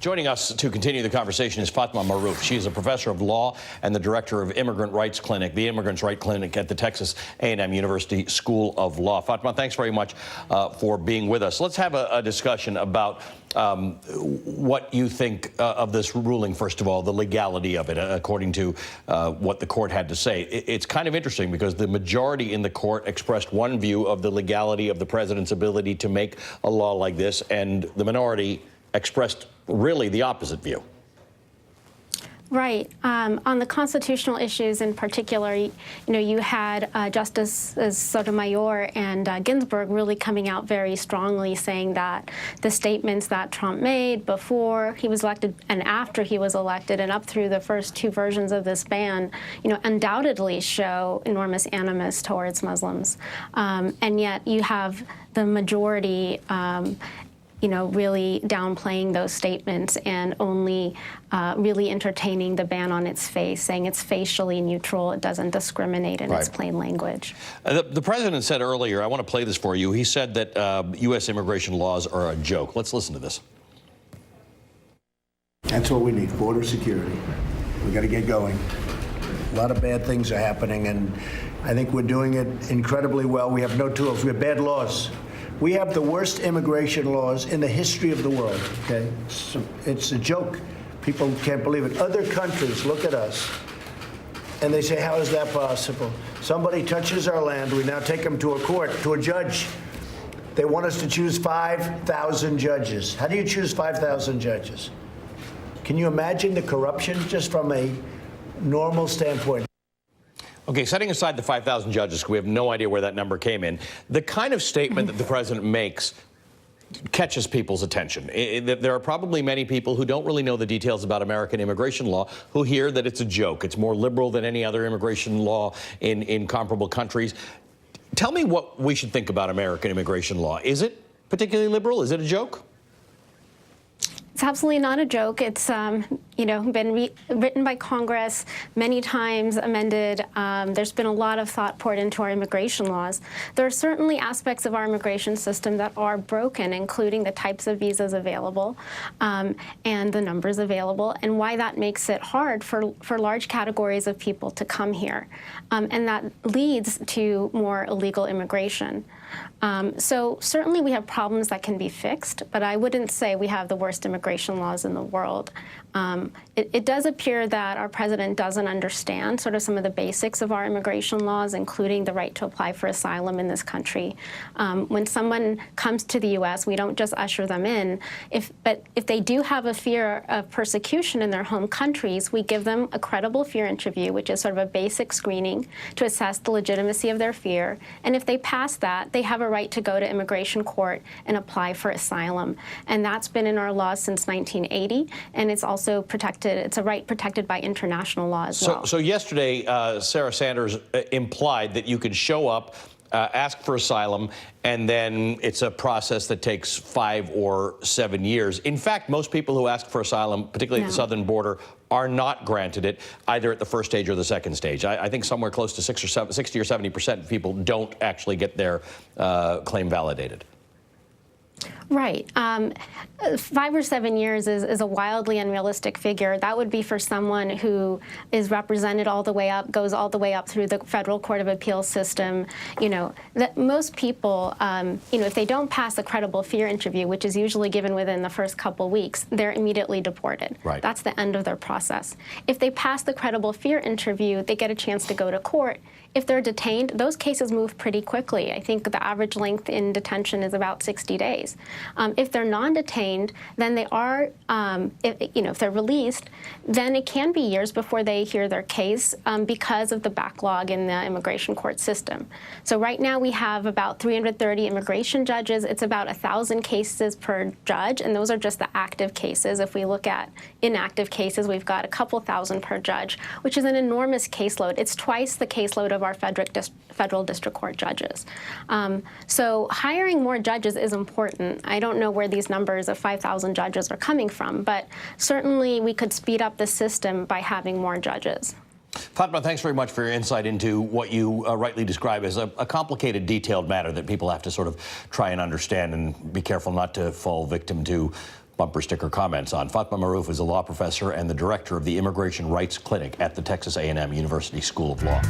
Joining us to continue the conversation is Fatma Marouf. She is a professor of law and the director of Immigrant Rights Clinic, the Immigrants' Rights Clinic at the Texas A&M University School of Law. Fatma, thanks very much for being with us. Let's have a discussion about what you think of this ruling, first of all, the legality of it, according to what the court had to say. It's kind of interesting because the majority in the court expressed one view of the legality of the president's ability to make a law like this, and the minority expressed really the opposite view. Right. On the constitutional issues in particular, you had Justices Sotomayor and Ginsburg really coming out very strongly saying that the statements that Trump made before he was elected and after he was elected and up through the first two versions of this ban, undoubtedly show enormous animus towards Muslims. And yet you have the majority really downplaying those statements and only really entertaining the ban on its face, saying it's facially neutral, it doesn't discriminate in its plain language. The president said earlier, I want to play this for you, he said that U.S. immigration laws are a joke. Let's listen to this. That's what we need, border security. We got to get going. A lot of bad things are happening, and I think we're doing it incredibly well. We have no tools. We have bad laws. We have the worst immigration laws in the history of the world, okay? It's a joke. People can't believe it. Other countries look at us, and they say, how is that possible? Somebody touches our land, we now take them to a court, to a judge. They want us to choose 5,000 judges. How do you choose 5,000 judges? Can you imagine the corruption just from a normal standpoint? Okay, setting aside the 5,000 judges, we have no idea where that number came in. The kind of statement that the president makes catches people's attention. There are probably many people who don't really know the details about American immigration law who hear that it's a joke. It's more liberal than any other immigration law in comparable countries. Tell me what we should think about American immigration law. Is it particularly liberal? Is it a joke? It's absolutely not a joke. It's been written by Congress many times, amended. There's been a lot of thought poured into our immigration laws. There are certainly aspects of our immigration system that are broken, including the types of visas available and the numbers available, and why that makes it hard for large categories of people to come here. And that leads to more illegal immigration. So certainly we have problems that can be fixed, but I wouldn't say we have the worst immigration laws in the world. It does appear that our president doesn't understand sort of some of the basics of our immigration laws, including the right to apply for asylum in this country. When someone comes to the U.S., we don't just usher them in. But if they do have a fear of persecution in their home countries, we give them a credible fear interview, which is sort of a basic screening to assess the legitimacy of their fear. And if they pass that, they have a right to go to immigration court and apply for asylum. And that's been in our laws since 1980, and it's also protected. It's a right protected by international law as well. So yesterday, Sarah Sanders implied that you could show up, ask for asylum, and then it's a process that takes 5 or 7 years. In fact, most people who ask for asylum, particularly at the southern border, are not granted it either at the first stage or the second stage. I think somewhere close to 60 or 70% of people don't actually get their claim validated. Right. 5 or 7 years is a wildly unrealistic figure. That would be for someone who is represented all the way up, goes all the way up through the federal court of appeals system. That most people, if they don't pass a credible fear interview, which is usually given within the first couple weeks, they're immediately deported. Right. That's the end of their process. If they pass the credible fear interview, they get a chance to go to court. If they're detained, those cases move pretty quickly. I think the average length in detention is about 60 days. If they're non-detained, then they are, if they're released, then it can be years before they hear their case because of the backlog in the immigration court system. So right now we have about 330 immigration judges. It's about 1,000 cases per judge, and those are just the active cases. If we look at inactive cases, we've got a couple thousand per judge, which is an enormous caseload. It's twice the caseload of our federal district court judges. So hiring more judges is important. I don't know where these numbers of 5,000 judges are coming from, but certainly we could speed up the system by having more judges. Fatma, thanks very much for your insight into what you rightly describe as a complicated, detailed matter that people have to sort of try and understand and be careful not to fall victim to bumper sticker comments on. Fatma Marouf is a law professor and the director of the Immigration Rights Clinic at the Texas A&M University School of Law.